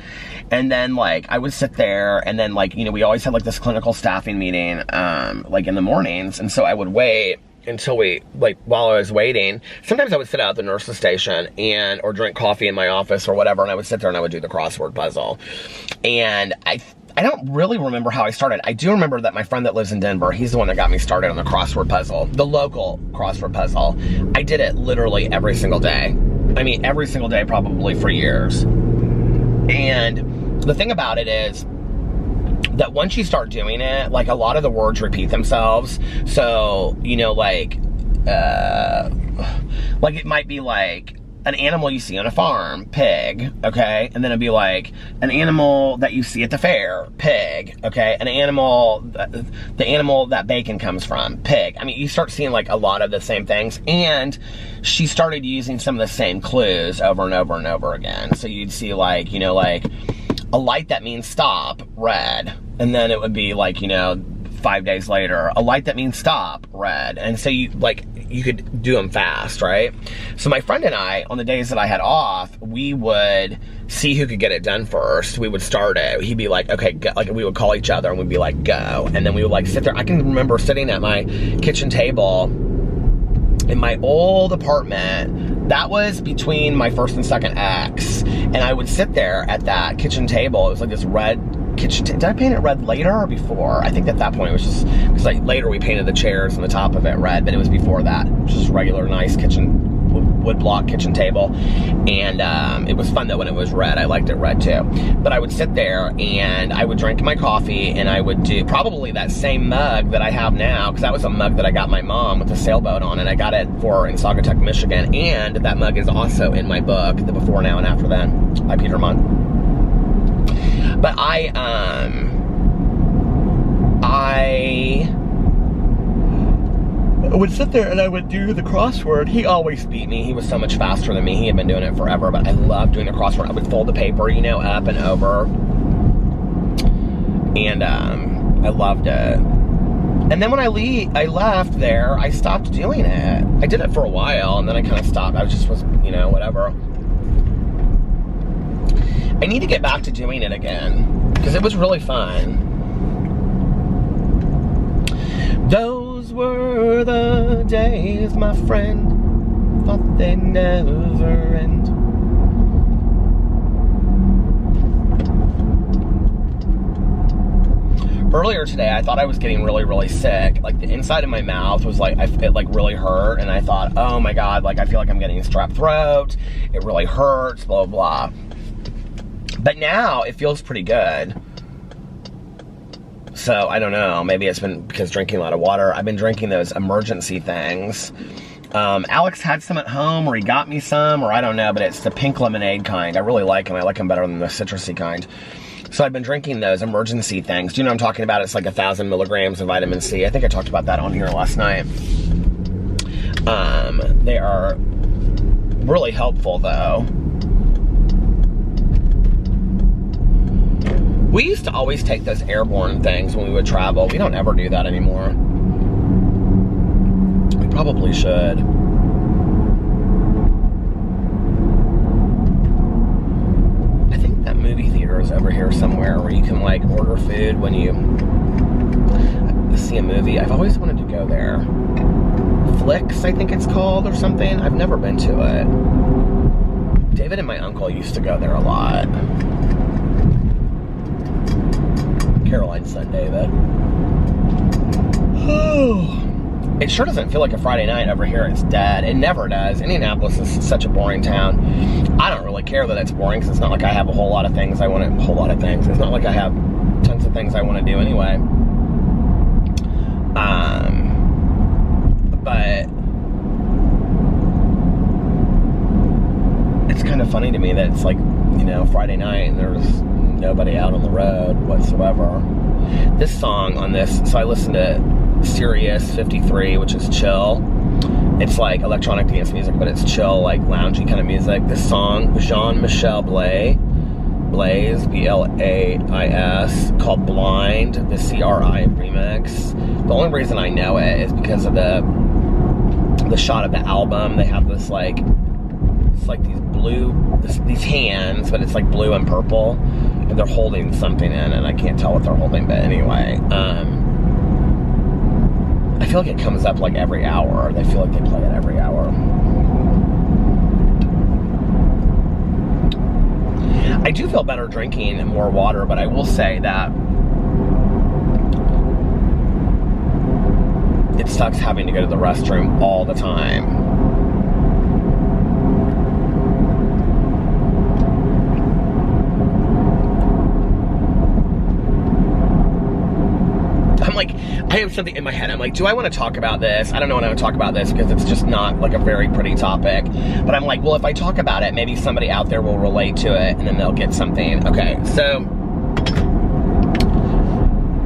And then like I would sit there, and then like, you know, we always had like this clinical staffing meeting like in the mornings. And so I would wait until while I was waiting, sometimes I would sit out at the nurse's station or drink coffee in my office or whatever, and I would sit there and I would do the crossword puzzle. And I don't really remember how I started. I do remember that my friend that lives in Denver, he's the one that got me started on the crossword puzzle, the local crossword puzzle. I did it literally every single day. I mean, every single day probably for years. And the thing about it is that once you start doing it, like a lot of the words repeat themselves. So, you know, like it might be like an animal you see on a farm, pig, okay? And then it'd be like an animal that you see at the fair, pig, okay? An animal, the animal that bacon comes from, pig. I mean, you start seeing like a lot of the same things. And she started using some of the same clues over and over and over again. So you'd see like, you know, like a light that means stop, red. And then it would be like, you know, 5 days later, a light that means stop, red. And so you could do them fast, right? So my friend and I, on the days that I had off, we would see who could get it done first. We would start it. He'd be like, okay, go. Like we would call each other and we'd be like, go. And then we would like sit there. I can remember sitting at my kitchen table in my old apartment. That was between my first and second ex. And I would sit there at that kitchen table. It was like this red kitchen table. Did I paint it red later or before? I think at that point it was just, because like later we painted the chairs and the top of it red, but it was before that. It was just regular nice kitchen, wood block kitchen table. And it was fun though when it was red. I liked it red too. But I would sit there and I would drink my coffee, and I would do probably that same mug that I have now, because that was a mug that I got my mom with a sailboat on, and I got it in Saugatuck, Michigan. And that mug is also in my book, The Before, Now, and After Then by Peter Monn. But I would sit there and I would do the crossword. He always beat me. He was so much faster than me. He had been doing it forever, but I loved doing the crossword. I would fold the paper, you know, up and over. And I loved it. And then when I left there, I stopped doing it. I did it for a while, and then I kind of stopped. I was, you know, whatever. I need to get back to doing it again, because it was really fun. Those were the days, my friend, thought they'd never end. Earlier today, I thought I was getting really, really sick. Like, the inside of my mouth was like, it like really hurt, and I thought, oh my God, like I feel like I'm getting strep throat. It really hurts, blah, blah, blah. But now it feels pretty good. So I don't know, maybe it's been because drinking a lot of water. I've been drinking those emergency things. Alex had some at home, or he got me some, or I don't know, but it's the pink lemonade kind. I really like them. I like them better than the citrusy kind. So I've been drinking those emergency things. Do you know what I'm talking about? It's like 1,000 milligrams of vitamin C. I think I talked about that on here last night. They are really helpful though. We used to always take those airborne things when we would travel. We don't ever do that anymore. We probably should. I think that movie theater is over here somewhere where you can like order food when you see a movie. I've always wanted to go there. Flicks, I think it's called, or something. I've never been to it. David and my uncle used to go there a lot. Caroline son, David. It sure doesn't feel like a Friday night over here. It's dead. It never does. Indianapolis is such a boring town. I don't really care that it's boring, because it's not like I have a whole lot of things I want to, It's not like I have tons of things I want to do anyway. But it's kind of funny to me that it's like, you know, Friday night and there's nobody out on the road whatsoever. This song on this, so I listened to Sirius 53, which is chill. It's like electronic dance music, but it's chill, like loungy kind of music. This song, Jean-Michel Blaise, B-L-A-I-S, called Blind, the C-R-I remix. The only reason I know it is because of the shot of the album. They have this like, it's like these blue, these hands, but it's like blue and purple, and they're holding something in, and I can't tell what they're holding, but anyway, I feel like it comes up like every hour. They feel like they play it every hour. I do feel better drinking more water, but I will say that it sucks having to go to the restroom all the time. I'm like, I have something in my head. I'm like, do I want to talk about this? I don't know when I want to talk about this because it's just not like a very pretty topic. But I'm like, well, if I talk about it, maybe somebody out there will relate to it and then they'll get something. Okay, so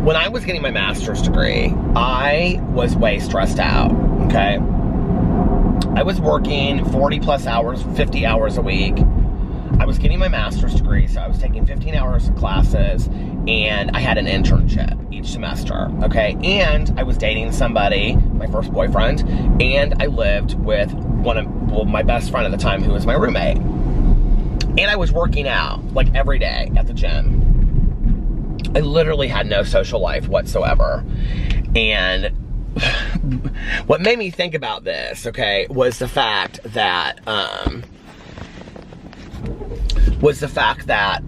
when I was getting my master's degree, I was way stressed out, okay? I was working 40 plus hours, 50 hours a week. I was getting my master's degree, so I was taking 15 hours of classes, and I had an internship each semester, okay? And I was dating somebody, my first boyfriend, and I lived with my best friend at the time, who was my roommate. And I was working out, like, every day at the gym. I literally had no social life whatsoever. And what made me think about this, okay, was the fact that,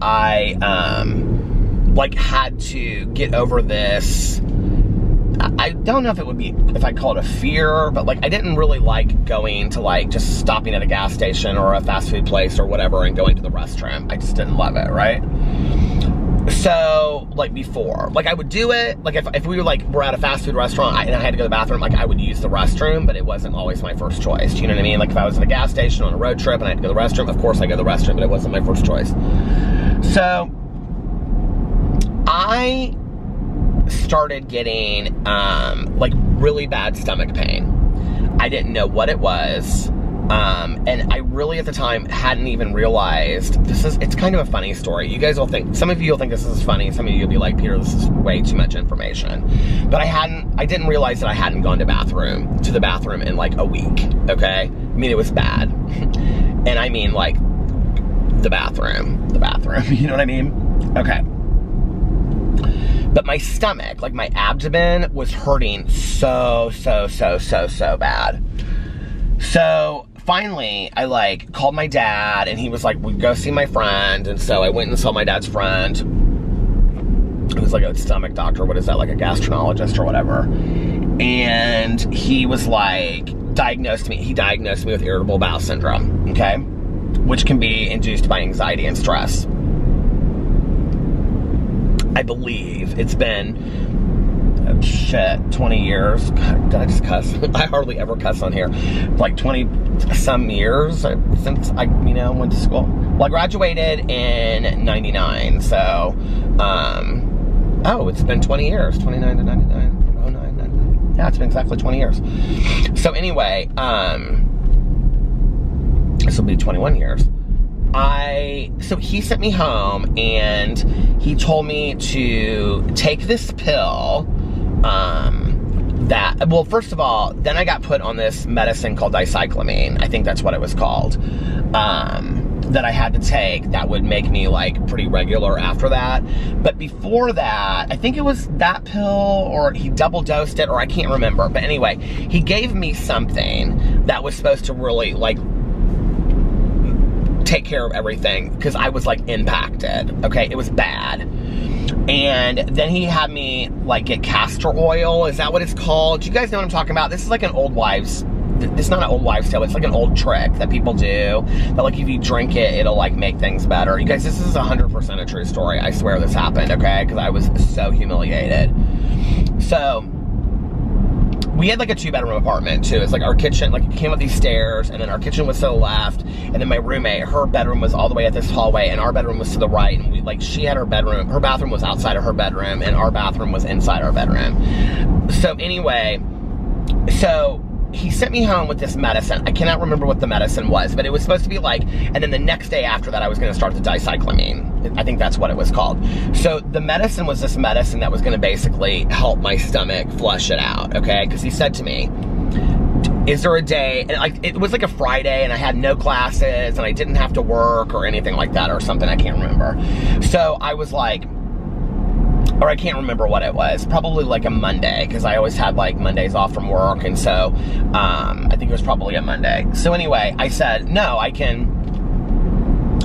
I, like, had to get over this. I don't know if it would be, if I'd call it a fear, but, like, I didn't really like going to, like, just stopping at a gas station or a fast food place or whatever and going to the restroom. I just didn't love it, right? So, like, before, like, I would do it, like, if we were, like, we're at a fast food restaurant and I had to go to the bathroom, like, I would use the restroom, but it wasn't always my first choice. Do you know what I mean? Like, if I was at a gas station on a road trip and I had to go to the restroom, of course I go to the restroom, but it wasn't my first choice. So, I started getting, like, really bad stomach pain. I didn't know what it was. And I really at the time hadn't even realized it's kind of a funny story. You guys will think, some of you will think this is funny, some of you will be like, Peter, this is way too much information. But I didn't realize that I hadn't gone to the bathroom in like a week, okay? I mean, it was bad. And I mean like the bathroom, you know what I mean? Okay. But my stomach, like my abdomen, was hurting so bad. So finally, I like called my dad, and he was like, "We go see my friend." And so I went and saw my dad's friend. It was like a stomach doctor. What is that? Like a gastroenterologist or whatever. And he was like, diagnosed me with irritable bowel syndrome. Okay, which can be induced by anxiety and stress. I believe it's been, 20 years. God, did I just cuss? I hardly ever cuss on here. Like 20 some years since I, went to school. Well, I graduated in 99, so, it's been 20 years, 29 to 99, 09, 99. Yeah, it's been exactly 20 years. So anyway, this will be 21 years. So he sent me home, and he told me to take this pill, well, first of all, then I got put on this medicine called dicyclamine. I think that's what it was called, that I had to take that would make me like pretty regular after that. But before that, I think it was that pill, or he double dosed it, or I can't remember. But anyway, he gave me something that was supposed to really like take care of everything, because I was like impacted. Okay, it was bad. And then he had me like get castor oil. Is that what it's called? Do you guys know what I'm talking about? This is like an old wives, it's not an old wives tale, it's like an old trick that people do, that like if you drink it, it'll like make things better. You guys, this is 100% a true story. I swear this happened, okay? Because I was so humiliated. So we had like a 2-bedroom apartment too. It's like our kitchen, like it came up these stairs, and then our kitchen was to the left, and then my roommate, her bedroom was all the way at this hallway, and our bedroom was to the right. And we like, she had her bedroom, her bathroom was outside of her bedroom, and our bathroom was inside our bedroom. So anyway, so he sent me home with this medicine. I cannot remember what the medicine was, but it was supposed to be like, and then the next day after that, I was going to start the dicyclamine. I think that's what it was called. So the medicine was this medicine that was going to basically help my stomach flush it out, okay? Because he said to me, is there a day, and like it was like a Friday, and I had no classes, and I didn't have to work or anything like that or something, I can't remember. So I was like, or I can't remember what it was, probably like a Monday, because I always had like Mondays off from work, and so I think it was probably a Monday. So anyway, I said, no, I can,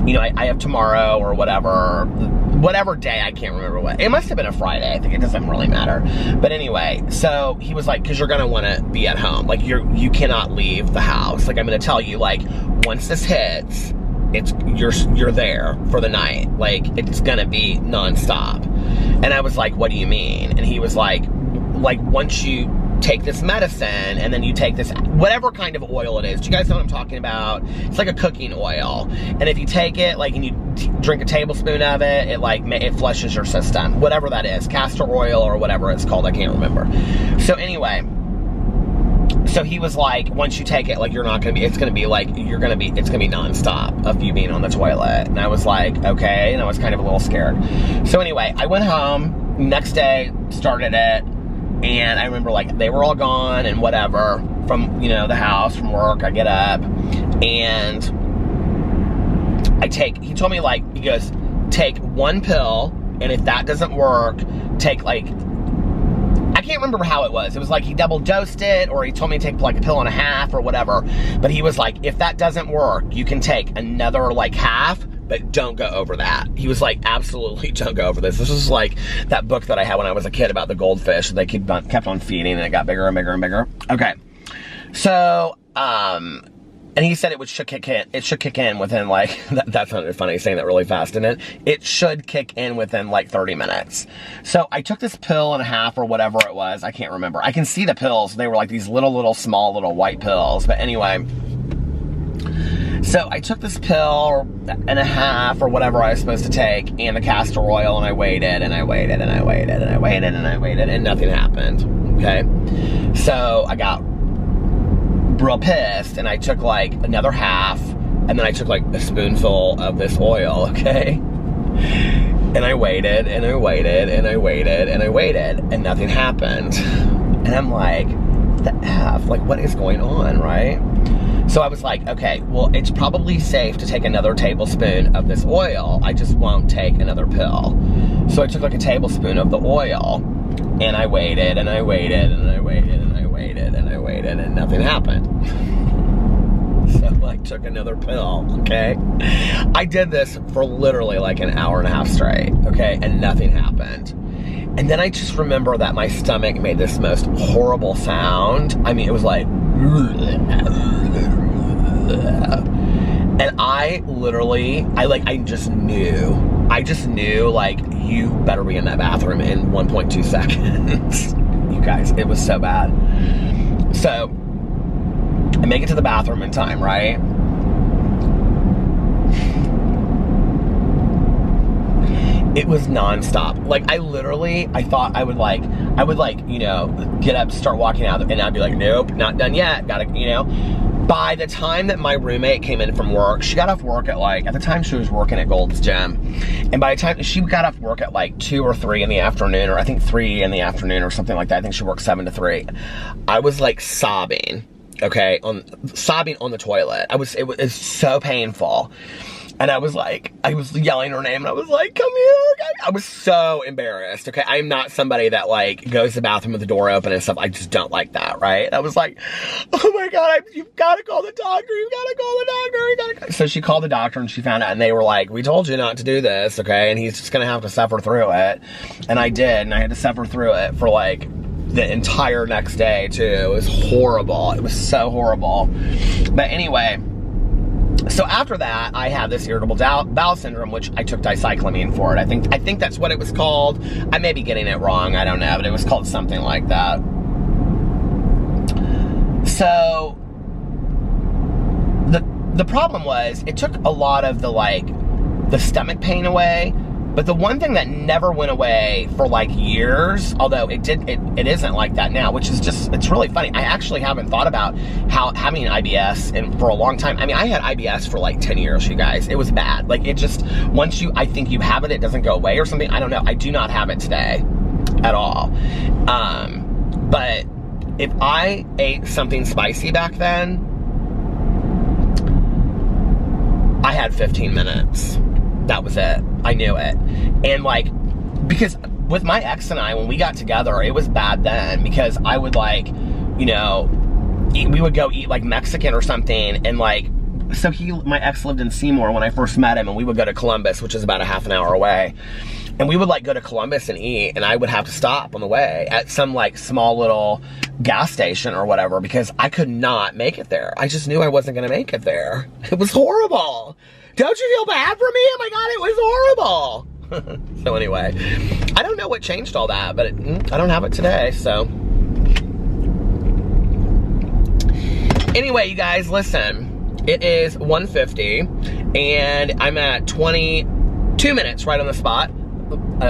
I have tomorrow or whatever day, I can't remember what. It must have been a Friday, I think, it doesn't really matter. But anyway, so he was like, because you're gonna wanna be at home, like you cannot leave the house. Like I'm gonna tell you, like once this hits, you're there for the night. Like it's gonna be nonstop. And I was like, what do you mean? And he was like once you take this medicine, and then you take this, whatever kind of oil it is. Do you guys know what I'm talking about? It's like a cooking oil. And if you take it, like, and you drink a tablespoon of it, it flushes your system. Whatever that is, castor oil or whatever it's called, I can't remember. So anyway, so he was like, once you take it, like it's gonna be nonstop of you being on the toilet. And I was like, okay, and I was kind of a little scared. So anyway, I went home, next day, started it, and I remember like they were all gone and whatever from, the house, from work. I get up, and he told me like, he goes, take one pill, and if that doesn't work, take like, I can't remember how it was. It was like he double dosed it, or he told me to take like a pill and a half or whatever. But he was like, if that doesn't work, you can take another like half, but don't go over that. He was like, absolutely don't go over this. This is like that book that I had when I was a kid about the goldfish that they kept on feeding, and it got bigger and bigger and bigger. Okay. So, and he said it should kick in within like, that sounded funny saying that really fast, didn't it? It should kick in within like 30 minutes. So I took this pill and a half or whatever it was. I can't remember. I can see the pills. They were like these small little white pills. But anyway, so I took this pill and a half or whatever I was supposed to take, and the castor oil, and I waited and I waited and I waited and I waited and I waited, and nothing happened. Okay. So I got real pissed, and I took like another half, and then I took like a spoonful of this oil, okay? And I waited, and I waited, and I waited, and I waited, and nothing happened. And I'm like, the F? Like, what is going on, right? So I was like, okay, well, it's probably safe to take another tablespoon of this oil. I just won't take another pill. So I took like a tablespoon of the oil, and I waited, and I waited, and I waited, and I waited, and I waited, and nothing happened. So I took another pill, okay? I did this for literally like an hour and a half straight, okay? And nothing happened. And then I just remember that my stomach made this most horrible sound. I mean, it was like, and I literally, I just knew, like, you better be in that bathroom in 1.2 seconds. You guys, it was so bad. So, I make it to the bathroom in time, right? It was nonstop. Like, I thought I would you know, get up, start walking out, and I'd be like, nope, not done yet. Gotta, you know. By the time that my roommate came in from work, she got off work at like, at the time she was working at Gold's Gym. And by the time she got off work at like 2 or 3 in the afternoon, or I think 3 in the afternoon or something like that. I think she worked 7 to 3. I was like sobbing, okay, sobbing on the toilet. It was so painful. And I was yelling her name, and I was like, come here. I was so embarrassed, okay? I'm not somebody that, like, goes to the bathroom with the door open and stuff. I just don't like that, right? I was like, oh my God, you've got to call the doctor. You've got to call the doctor. You gotta. So she called the doctor, and she found out, and they were like, we told you not to do this, okay? And he's just going to have to suffer through it. And I did, and I had to suffer through it for, like, the entire next day, too. It was horrible. It was so horrible. But anyway, so after that, I had this irritable bowel syndrome, which I took dicyclomine for it. I think that's what it was called. I may be getting it wrong. I don't know, but it was called something like that. So the problem was, it took a lot of the stomach pain away. But the one thing that never went away for like years, although it isn't like that now, which is just, it's really funny. I actually haven't thought about how having IBS for a long time. I mean, I had IBS for like 10 years, you guys. It was bad. Like, it just, once I think you have it, it doesn't go away or something. I don't know. I do not have it today at all. But if I ate something spicy back then, I had 15 minutes. That was it. I knew it. And like, because with my ex and I, when we got together, it was bad then, because I would like, you know, we would go eat like Mexican or something, and like, so my ex lived in Seymour when I first met him, and we would go to Columbus, which is about a half an hour away. And we would like go to Columbus and eat, and I would have to stop on the way at some like small little gas station or whatever, because I could not make it there. I just knew I wasn't gonna make it there. It was horrible. Don't you feel bad for me? Oh my God, it was horrible. So anyway, I don't know what changed all that, but I don't have it today, so. Anyway, you guys, listen. It is 1:50, and I'm at 22 minutes right on the spot.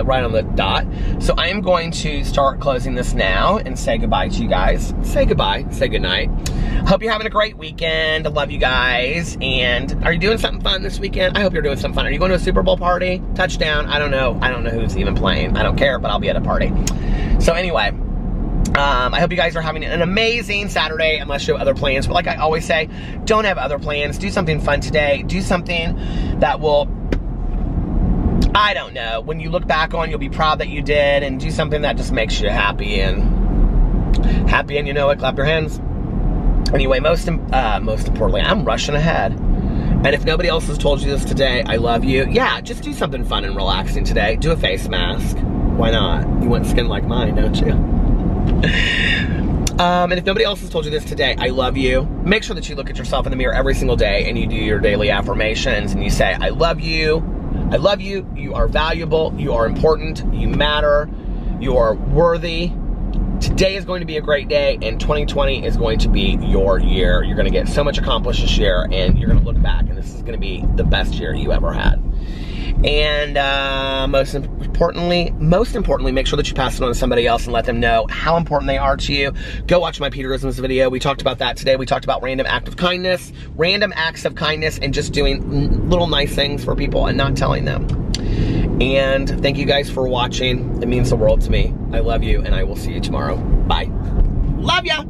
Right on the dot. So I am going to start closing this now and say goodbye to you guys. Say goodbye. Say goodnight. Hope you're having a great weekend. I love you guys. And are you doing something fun this weekend? I hope you're doing something fun. Are you going to a Super Bowl party? Touchdown? I don't know. I don't know who's even playing. I don't care, but I'll be at a party. So anyway, I hope you guys are having an amazing Saturday, unless you have other plans. But like I always say, don't have other plans. Do something fun today. Do something that will, I don't know, when you look back on, you'll be proud that you did, and do something that just makes you happy, and you know it. Clap your hands. Anyway, most importantly, I'm rushing ahead. And if nobody else has told you this today, I love you. Yeah, just do something fun and relaxing today. Do a face mask. Why not? You want skin like mine, don't you? And if nobody else has told you this today, I love you. Make sure that you look at yourself in the mirror every single day, and you do your daily affirmations, and you say, I love you. I love you. You are valuable. You are important. You matter. You are worthy. Today is going to be a great day, and 2020 is going to be your year. You're going to get so much accomplished this year, and you're going to look back, and this is going to be the best year you ever had. And most most importantly, make sure that you pass it on to somebody else and let them know how important they are to you. Go watch my Peterisms video. We talked about that today. We talked about random acts of kindness, and just doing little nice things for people and not telling them. And thank you guys for watching. It means the world to me. I love you, and I will see you tomorrow. Bye. Love ya!